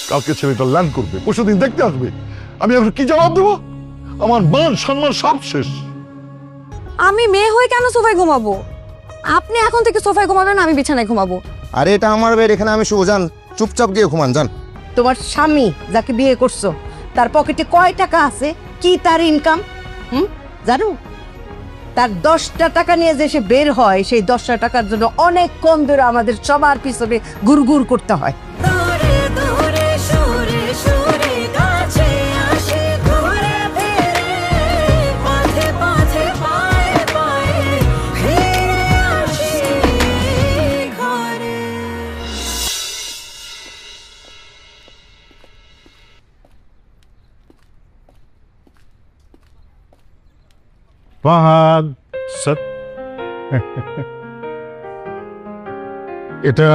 কালকে ছেলেটা ল্যান্ড করবে, পরশুদিন দেখতে আসবে। আমি এখন কি জবাব দেবো? আমার মান সম্মান সব শেষ। আমি মেয়ে হয়ে কেন সোফায় ঘুমাবো? আপনি এখন থেকে সোফায় ঘুমাবেন, আমি বিছানায় ঘুমাবো। আরে এটা আমার বেড, এখানে আমি শুভ। যান, চুপচাপ গিয়ে ঘুমান যান। তোমার স্বামী যাকে বিয়ে করছো তার পকেটে কয় টাকা আছে, কি তার ইনকাম জানো? তার 10টা টাকা নিয়ে যে সে বের হয়, সেই 10টা টাকার জন্য অনেক কম ধরে আমাদের সবার পিছনে গুড়গুড় করতে হয়। ফাহাদ স্যার, এটা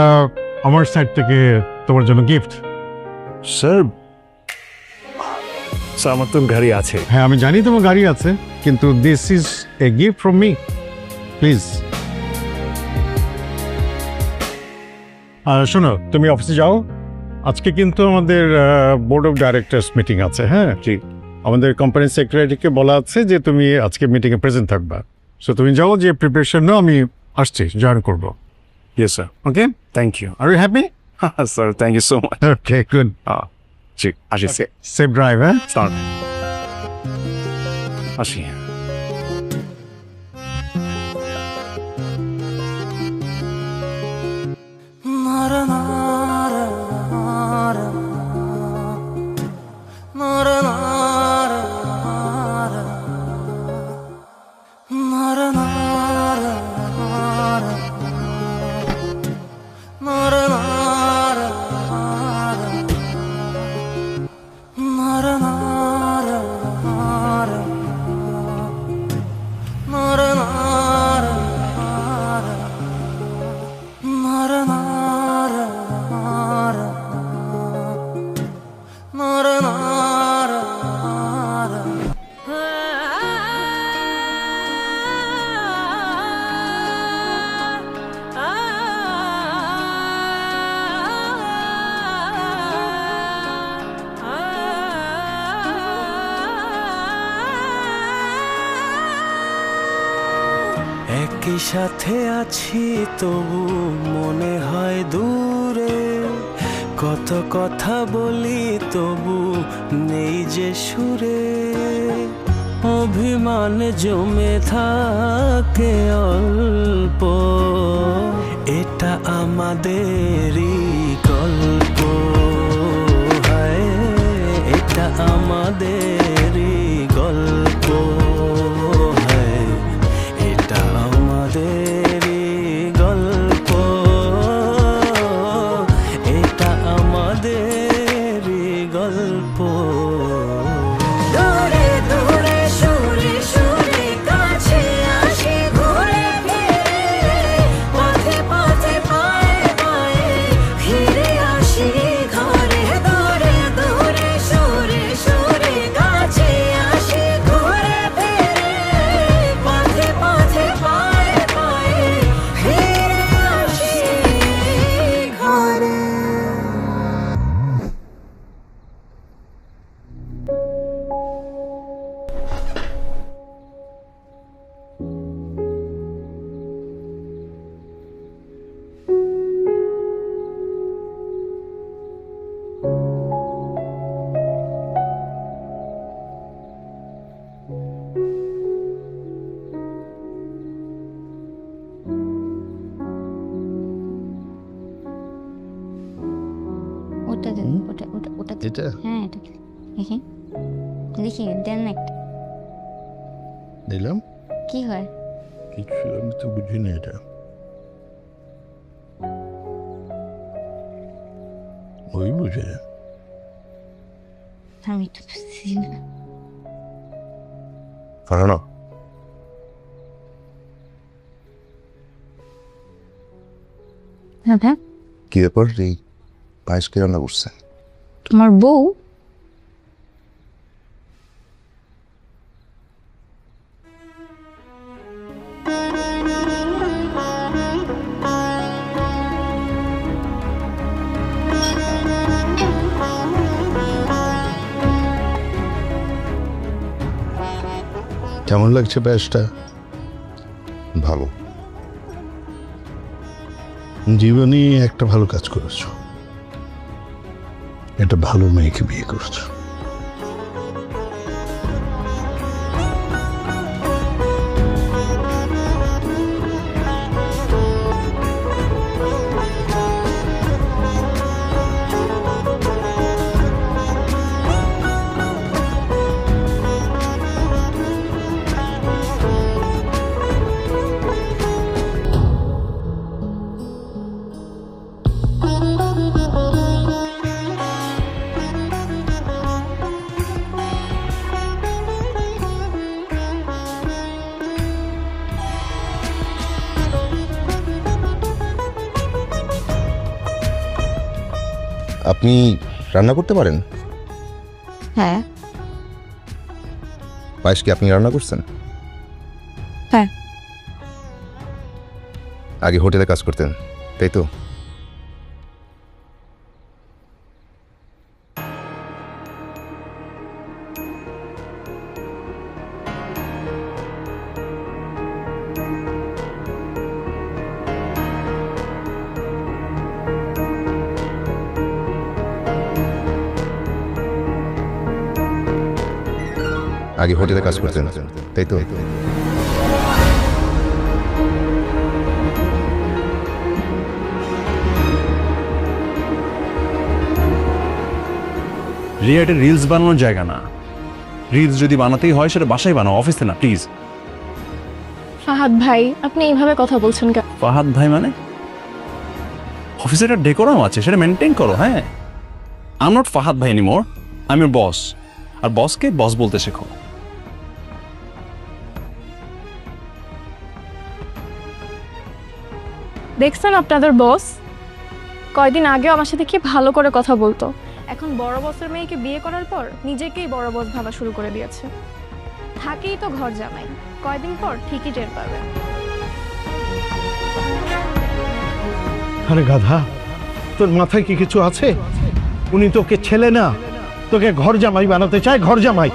আমার সাইড থেকে তোমার জন্য গিফট। স্যার, আমার তো গাড়ি আছে। হ্যাঁ আমি জানি তোমার গাড়ি আছে, কিন্তু this is a gift from me, please. শোনো, তুমি অফিসে যাও। আজকে কিন্তু আমাদের বোর্ড অফ ডাইরেক্টরস মিটিং আছে। হ্যাঁ জি। আমাদের কোম্পানির সেক্রেটারিকে বলা আছে যে তুমি আজকে মিটিংয়ে প্রেজেন্ট থাকবা। সো তুমি যাও, যে প্রিপারেশন নাও, আমি আসছি, জয়েন করবো। Yes sir. Okay, thank you. Are you happy? Sir, thank you so much. Okay, good. জি, আসি স্যার। Safe drive. হ্যাঁ, আসি। একই সাথে আছি তবু মনে হয় দূরে, কত কথা বলি তবু নেই যে সুরে, অভিমান জমে থাকে অল্প, এটা আমাদেরই গল্প, হায় এটা আমাদেরই গল্প, হায় এটা আমাদেরই গল্প, এটা আমাদেরই গল্প। দূরে দূরে সুরে সুরে কাছে আসি ঘুরে ফিরে, পথে পথে পায়ে পায়ে ফিরে আসি ঘরে। দূরে দূরে সুরে সুরে কাছে আসি ঘুরে ফিরে, পথে পথে পায়ে পায়ে ফিরে আসি ঘরে। ওটা দেন, ওটা ওটা ওটা দেন। এটা হ্যাঁ এটা দেন। দেখি দেখি, দেন না একটা। দিলাম। কি হয়? কিছু আমি তো বুঝি না এটা। ওই বুঝে আমি তো বুঝছি না। ফারানো হ্যাঁ, কি ব্যাপার? এই পায়েস কে রান্না করছে? তোমার বউ। কেমন লাগছে ব্যাসটা? ভালো। জীবনে একটা ভালো কাজ করেছো, একটা ভালো মেয়েকে বিয়ে করেছো। আপনি রান্না করতে পারেন? হ্যাঁ। পায়েস কি আপনি রান্না করছেন? হ্যাঁ। আগে হোটেলে কাজ করতেন, তাই তো? আগে হোটেলে কাজ করতেন, তাই তো? রিয়া, এটা রিলস বানানোর জায়গা না। রিলস যদি বানাতেই হয় সেটা বাসায় বানাও, অফিসে না প্লিজ। ফাহাদ ভাই, আপনি এইভাবে কথা বলছেন কেন? ফাহাদ ভাই মানে? অফিসে একটা ডেকোরাম আছে, সেটা মেনটেন করো। হ্যাঁ, আই এম নট ফাহাদ ভাই anymore, I am your boss. আর বসকে বস বলতে শেখো। দেখছেন আপনাদের বস কয়দিন আগে আমার সাথে কি ভালো করে কথা বলতো, এখন বড় বসের মেয়েকে বিয়ে করার পর নিজেকেই বড় বস ভাবা শুরু করে দিয়েছে। থাকেই তো ঘর জামাই, কয়দিন পর ঠিকই টের পাবে। আরে গাধা, তোর মাথায় কি কিছু আছে? উনি তোকে ছেলে না, তোকে ঘর জামাই বানাতে চায়, ঘর জামাই।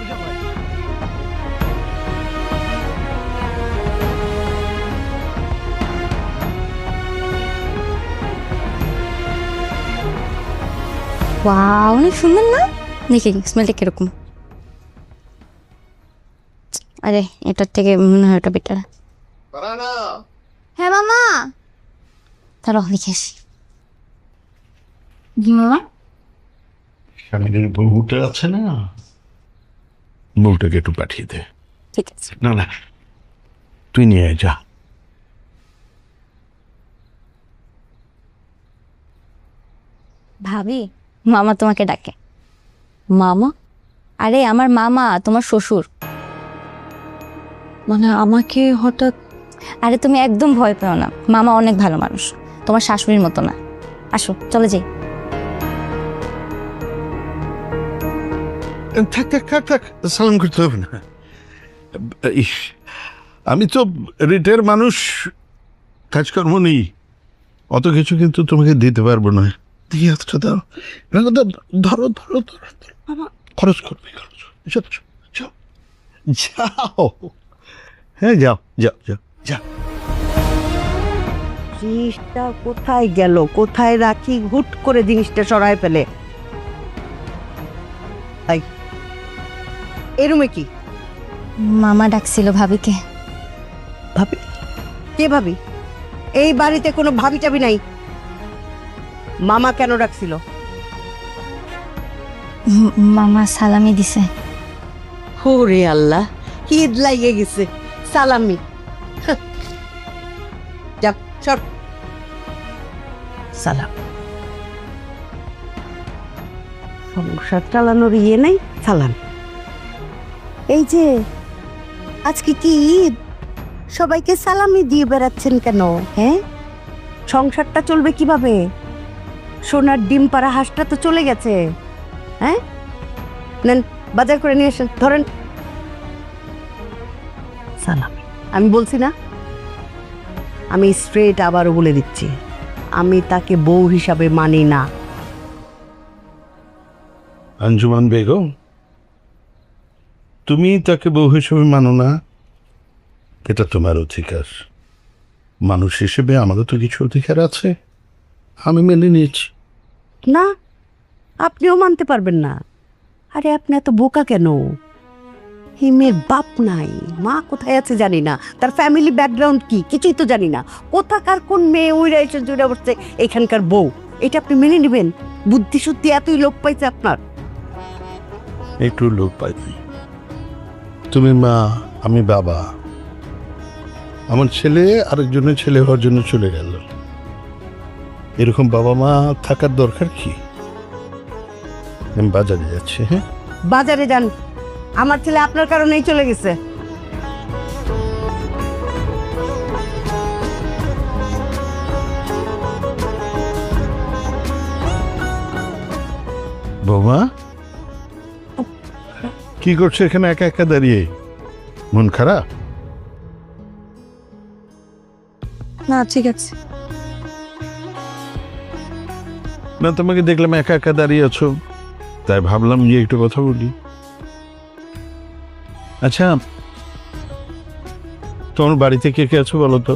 ওয়াও, অনেক সুন্দর না? দেখি স্মেলটা কিরকম। আরে এটার থেকে মনে হয় ওটা বেটার। হ্যাঁ মামা, তাহলে লিখে আসি। মামা, স্বামীর বউটা আছে না, বউটাকে একটু পাঠিয়ে দে। ঠিক আছে। না না, তুই নিয়ে আয়, যা। ভাবি, মামা তোমাকে ডাকে। মামা? আরে আমার মামা, তোমার শ্বশুর। মানে আমাকে হঠাৎ? আরে তুমি একদম ভয় পেও না, মামা অনেক ভালো মানুষ, তোমার শাশুড়ির মতো না। আসো, চলে যাই। থাক থাক থাক থাক, সালাম করতে হবে না। ইস, আমি তো রিটের মানুষ, কাজকর্ম নেই, অত কিছু কিন্তু তোমাকে দিতে পারবো না। দিয়ে হাতটা দাও, ধরো ধরো ধরো, খরচ করবে, খরচ। যাও যাও, হ্যাঁ যাও যাও যাও যাও। জিনিসটা কোথায় গেল, কোথায় রাখি, হুট করে জিনিসটা সরায় ফেলে। এই রুমে কি? মামা ডাকছিল ভাবিকে। ভাবি? কে ভাবি? এই বাড়িতে কোনো ভাবি টাবি নাই। মামা কেন ডাকছিল? মামা সালামি দিছে। ওরে আল্লাহ, ঈদ লাগিয়ে গেছে, সালামি। যাক সর, সালাম। সংসার চালানোর ইয়ে নেই, সালাম। এই যে আজকে কি ঈদ, সবাইকে সালামি দিয়ে বেড়াচ্ছেন কেন? হ্যাঁ, সংসারটা চলবে কিভাবে? সোনার ডিম পাড়া হাঁসটা তো চলে গেছে। হ্যাঁ, নেন বাজার করে নিয়ে আসেন, ধরেন। সালাম। আমি বলছি না, আমি স্ট্রেট আবারও বলে দিচ্ছি, আমি তাকে বউ হিসাবে মানি না। আঞ্জুমান বেগম, তুমি তাকে বউ হিসেবে মানো না, এটা তোমার অধিকার। মানুষ হিসেবে আমারও তো কিছু অধিকার আছে, আমি মেনে নিয়েছি। না, আপনিও মানতে পারবেন না। আরে আপনি এত বোকা কেন? এই মেয়ের বাপ নাই, মা কোথায় আছে জানি না, তার ফ্যামিলি ব্যাকগ্রাউন্ড কি কিছুই তো জানি না। কোথাকার কোন মেয়ে ওইরা এসে জুড়ে বসছে এখানকার বউ, এটা আপনি মেনে নেবেন? বুদ্ধি শুদ্ধি এতই লোপ পাইছে আপনার? একটু লোক পাইনি। তুমি মা, আমি বাবা। আমার ছেলে আরেকজনের ছেলে হওয়ার জন্য চলে গেল। এরকম বাবা মা থাকার দরকার কি? আমি বাজারে যাচ্ছি। হ্যাঁ, বাজারে যান, আমার ছেলে আপনার কারণেই চলে গেছে। বৌমা কি করছো এখানে একা একা দাঁড়িয়ে? মন খারাপ? না ঠিক আছে। না, তোমাকে দেখলাম একা একা দাঁড়িয়ে আছো, তাই ভাবলাম যে একটু কথা বলি। আচ্ছা, তোমার বাড়িতে কে কে আছো বলো তো?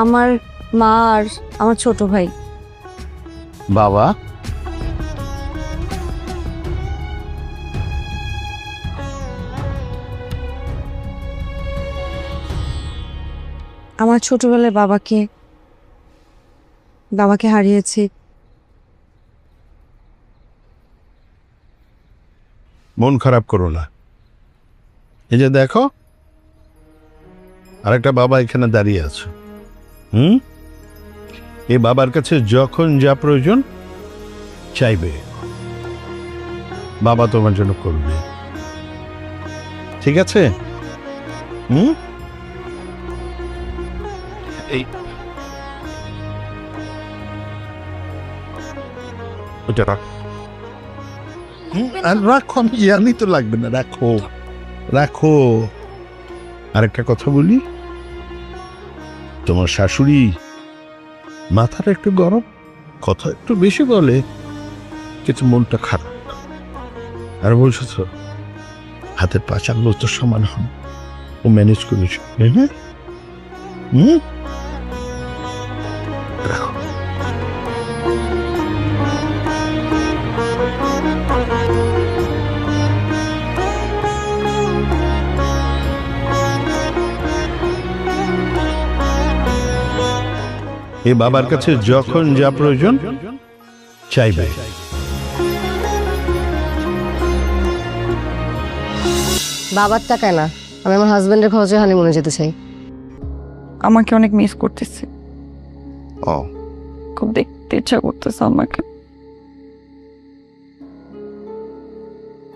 আমার মা আর আমার ছোট ভাই। বাবা? আমার ছোটবেলায় বাবাকে হারিয়েছি। মন খারাপ করো না। এই যে দেখো, আরেকটা বাবা এখানে দাঁড়িয়ে আছে। এই বাবার কাছে যখন যা প্রয়োজন চাইবে, বাবা তোমার জন্য করবে। ঠিক আছে? এই ওটা রাখ। আর রাখো, আমি জানি তো লাগবে না, রাখো রাখো। আরেকটা কথা বলি, তোমার শাশুড়ি মাথাটা একটু গরম, কথা একটু বেশি বলে, কিন্তু মনটা খারাপ। আর বলছো তো হাতের 5 আঙ্গুল তো সমান হন, ও ম্যানেজ করেছে, তাই না? রাখো। এ বাবার কাছে যখন যা প্রয়োজন চাইবে। বাবার টাকায় না, আমি আমার হাজবেন্ডের খরচে হানিমুনে যেতে চাই। আমাকে অনেক মিস করতেছি, ও খুব দেখতে ইচ্ছা করতেছে আমাকে।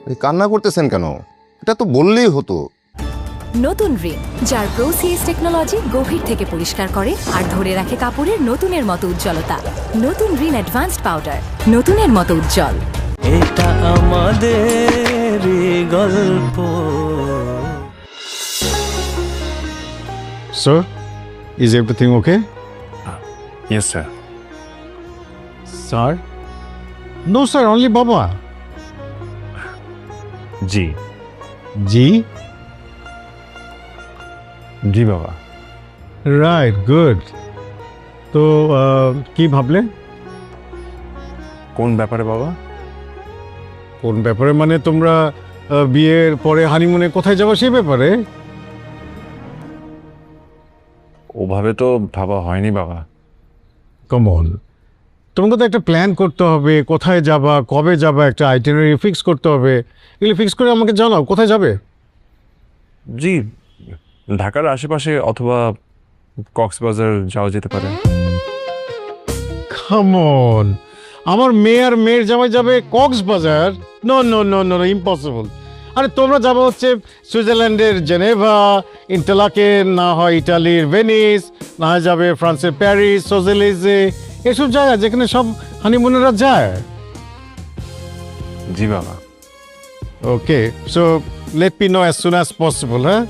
এই কান্না করতেছেন কেন? এটা তো বললেই হতো। নতুন রিন, যার প্রোসিএস টেকনোলজি গভীর থেকে পরিষ্কার করে আর ধরে রাখে কাপড়ের নতুনের মতো উজ্জ্বলতা। নতুন রিন অ্যাডভান্সড পাউডার, নতুনের মতো উজ্জ্বল। এটা আমাদের গল্প। Sir, is everything okay? Yes, sir. Sir? No, sir, only Baba. G Ji? জি বাবা। Right, good. তো কি ভাবলে? কোন ব্যাপারে বাবা? কোন ব্যাপারে মানে তোমরা বিয়ের পরে হানিমুনে কোথায় যাবো সেই ব্যাপারে? ওভাবে তো ভাবা হয়নি বাবা। কমন, তোমাকে তো একটা প্ল্যান করতে হবে, কোথায় যাবা, কবে যাবা, একটা আইটিনারি ফিক্স করতে হবে। এগুলো ফিক্স করে আমাকে জানাও কোথায় যাবে। জি, ঢাকার আশেপাশে অথবা কক্সবাজার যাওয়া যেতে পারে। কমন, আমার মেয়ে আর মেয়ের জামাই যাবে Cox's Bazar? No no no no no, impossible. আরে তোমরা যাবো হচ্ছে সুইজারল্যান্ডের জেনেভা, ইন্টারলাকেন, না হয় ইটালির ভেনিস, না হয় যাবে ফ্রান্সের প্যারিস, সোজেলিজে, এসব জায়গা যেখানে সব হানিমুনেরা যায়। জি বাবা। Okay, so let me know as soon as possible. হ্যাঁ,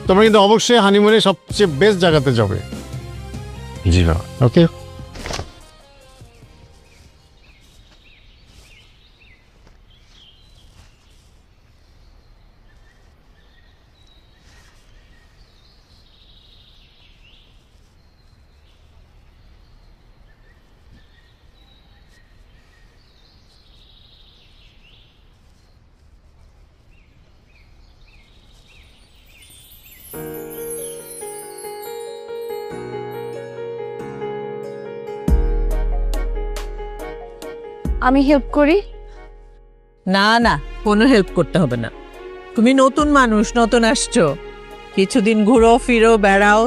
তোমরা কিন্তু অবশ্যই হানিমুনে সবচেয়ে বেস্ট জায়গাতে যাবে। জি বাবা। ওকে। আমি হেল্প করি? না না, কোনো হেল্প করতে হবে না। তুমি নতুন মানুষ, নতুন আসছো, কিছুদিন ঘুরো ফিরো বেড়াও,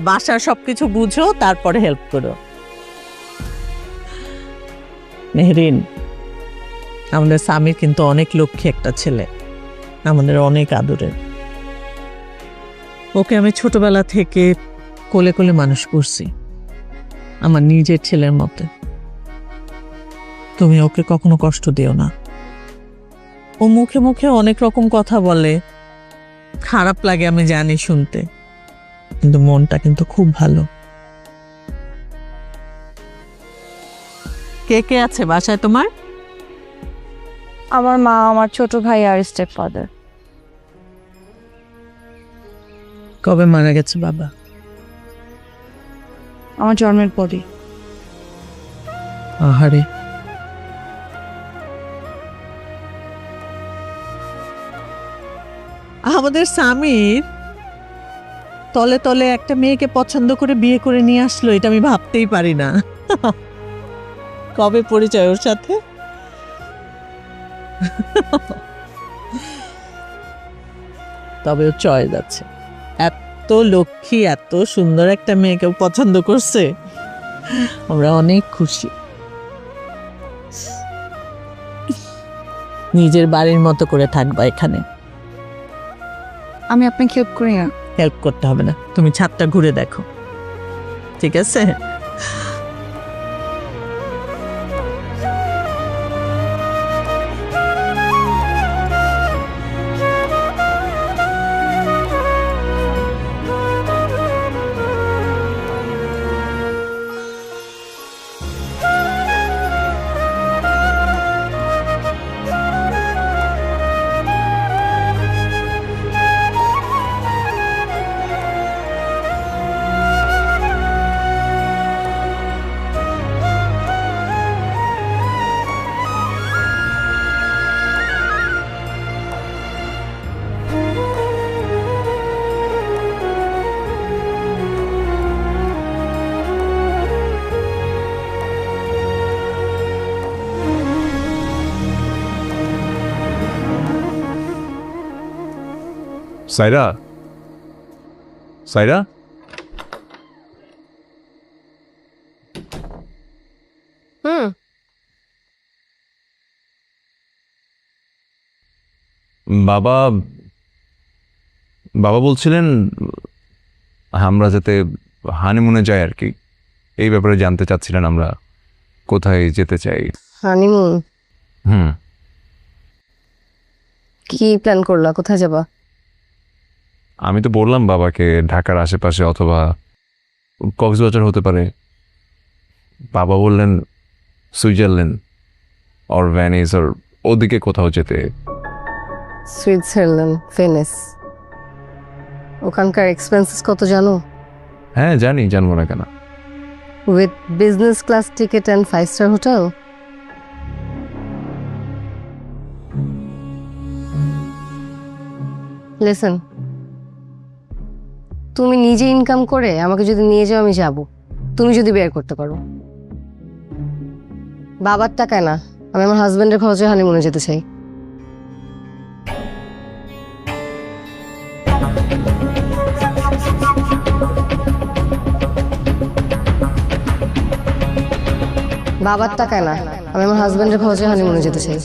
বাসার সবকিছু বুঝো, তারপরে হেল্প করো। মেহরিন, আমাদের স্বামীর কিন্তু অনেক লক্ষ্মী একটা ছেলে, আমাদের অনেক আদরের। ওকে আমি ছোটবেলা থেকে কোলে কোলে মানুষ করছি, আমার নিজের ছেলের মতো। তুমি ওকে কখনো কষ্ট দিও না। ও মুখে মুখে অনেক রকম কথা বলে, খারাপ লাগে আমি জানি শুনতে, কিন্তু মনটা কিন্তু খুব ভালো। কে কে আছে বাসায় তোমার? আমার মা, আমার ছোট ভাই আর স্টেপ ফাদার। কবে মারা গেছে বাবা? আমার জন্মের পরে। আহারে, আমাদের স্বামীর তলে তলে একটা মেয়েকে পছন্দ করে বিয়ে করে নিয়ে আসলো, এটা আমি ভাবতেই পারি না। কবে পরিচয় ওর সাথে? তবে ও চয়েস আছে, এত লক্ষ্মী এত সুন্দর একটা মেয়েকে পছন্দ করছে, আমরা অনেক খুশি। নিজের বাড়ির মতো করে থাকবা এখানে। আমি আপনাকে হেল্প করি না? হেল্প করতে হবে না, তুমি ছাদটা ঘুরে দেখো, ঠিক আছে? সাইরা, সাইরা, বাবা বাবা বলছিলেন আমরা যাতে হানিমুনে যাই আর কি, এই ব্যাপারে জানতে চাচ্ছিলেন আমরা কোথায় যেতে চাই। হানিমুন? হুম। কি প্ল্যান করলা, কোথায় যাবা? আমি তো বললাম বাবাকে ঢাকার আশেপাশে অথবা কক্সবাজার হতে পারে। বাবা বললেন সুইজারল্যান্ড আর ভেনিস আর ওদিকে কোথাও যেতে। Switzerland, Venice? ওখানকার এক্সপেন্সেস কত জানো? হ্যাঁ জানি, জানবো না কেন। With business class ticket and five star hotel. Listen, তুমি নিজে ইনকাম করে আমাকে যদি নিয়ে যাও আমি যাব, তুমি যদি বের করতে পারো। বাবার টাকায় না, আমি আমার হাজবেন্ডের খরচে হানিমুনে যেতে চাই। বাবার টাকায় না, আমি আমার হাজবেন্ডের খরচে হানিমুনে যেতে চাই।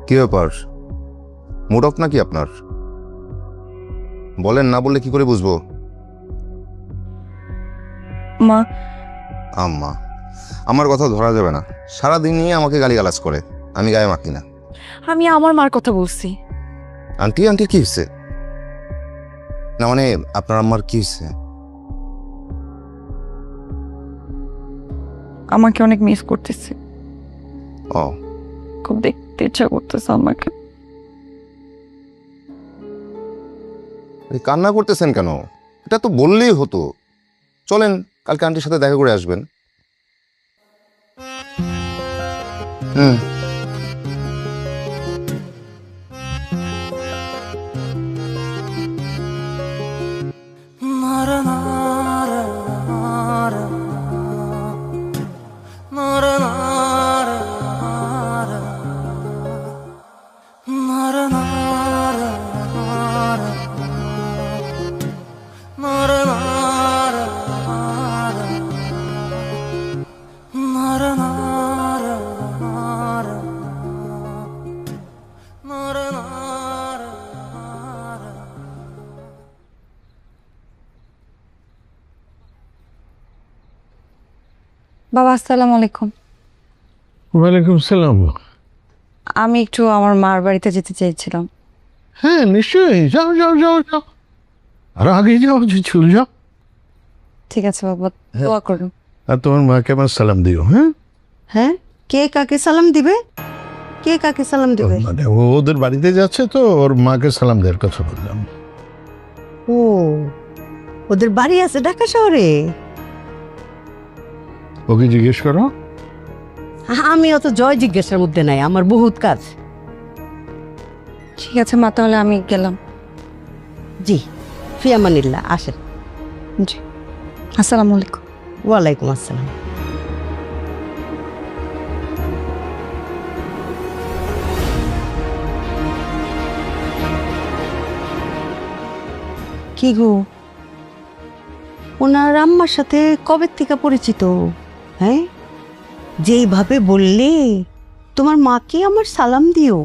কি ব্যাপার, মুড অফ নাকি আপনার? বলেন, না বললে কি করে বুঝবো? মা। আম্মা? আমার কথা ধরা যাবে না, সারাদিনই আমাকে গালিগালাজ করে, আমি গায়ে মাখি না। আমি আমার মার কথা বলছি। আন্টি, আন্টির কি হয়েছে? না মানে আপনার আম্মার কি হয়েছে? আমাকে অনেক মিস করতেছি, ও খুব দেখতে ইচ্ছা করতেছে আমাকে। এই কান্না করতেছেন কেন? এটা তো বললেই হতো। চলেন কালকে আন্টির সাথে দেখা করে আসবেন। হুম বাবা আসসালামু আলাইকুম। ওয়ালাইকুম সালাম। আমি একটু আমার মার বাড়িতে যেতে চাইছিলাম। হ্যাঁ নিশ্চয়ই, যাও যাও যাও যাও, আর আগে যাও, যে চলে যাও। ঠিক আছে বাবা, দোয়া করুন। আর তোমার মাকে আমার সালাম দিও। হ্যাঁ হ্যাঁ, কে কাকে সালাম দিবে? কে কাকে সালাম দিবে? মানে ও ওদের বাড়িতে যাচ্ছে তো ওর মাকে সালাম দেওয়ার কথা বললাম। ও, ওদের বাড়ি আছে ঢাকা শহরে? ওকে জিজ্ঞেস করো। আমি অত জয় জিজ্ঞাসার মধ্যে নাই, আমার বহুত কাজ। ঠিক আছে মা, তাহলে আমি গেলাম। জি, ফিয়ামানিল্লাহ, আসেন। জি, আসসালামু আলাইকুম। ওয়ালাইকুম আসসালাম। কি গো, ওনার আম্মার সাথে কবে থেকে পরিচিত? হ্যাঁ, যেইভাবে বললে তোমার মাকে আমার সালাম দিও।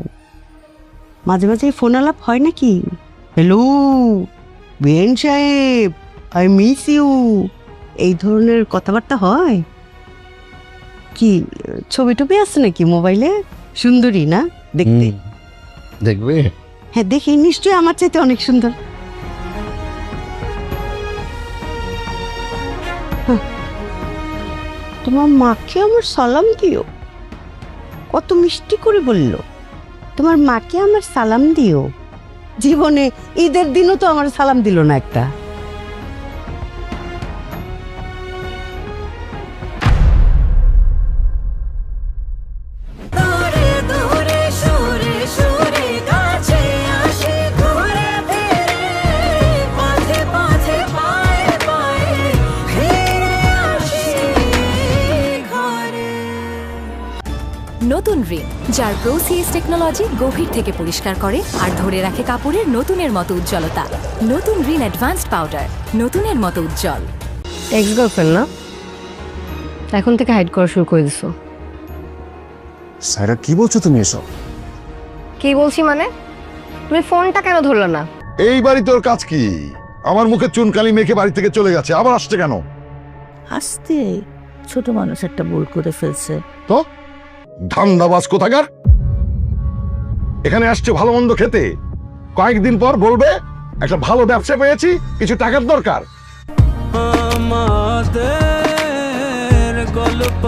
মাঝে মাঝে ফোন আলাপ হয় নাকি? হ্যালো বেন সাহেব, আই মিস ইউ, এই ধরনের কথাবার্তা হয় কি? ছবি টবি আছে নাকি মোবাইলে? সুন্দরী না দেখতে? দেখবে? হ্যাঁ দেখি, নিশ্চয়ই আমার চাইতে অনেক সুন্দর। তোমার মাকে আমার সালাম দিও, কত মিষ্টি করে বলল। তোমার মাকে আমার সালাম দিও। জীবনে ঈদের দিনও তো আমার সালাম দিল না একটা। নতুন রিন, যার প্রোসিএস টেকনোলজি গভীর থেকে পরিষ্কার করে আর ধরে রাখে কাপড়ের নতুনের মতো উজ্জ্বলতা। নতুন রিন অ্যাডভান্সড পাউডার, নতুনের মতো উজ্জ্বল। এক্স গার্লফ্রেন্ড না, এখন থেকে হাইড করা শুরু করে দিছো। সাইরা কি বলছো তুমি এসব? কি বলছি মানে? তুমি ফোনটা কেন ধরলো না? এই বাড়ি তোর কাজ কি? আমার মুখে চুনকালি মেখে বাড়ি থেকে চলে গেছে, আবার আসছে কেন? আসতে ছোট মানুষ একটা ভুল করে ফেলছে। তো ধান্দাবাজ কোথাকার, এখানে আসছে ভালো মন্দ খেতে, কয়েকদিন পর বলবে একটা ভালো ব্যবসা পেয়েছি, কিছু টাকার দরকার। আমাদের গল্প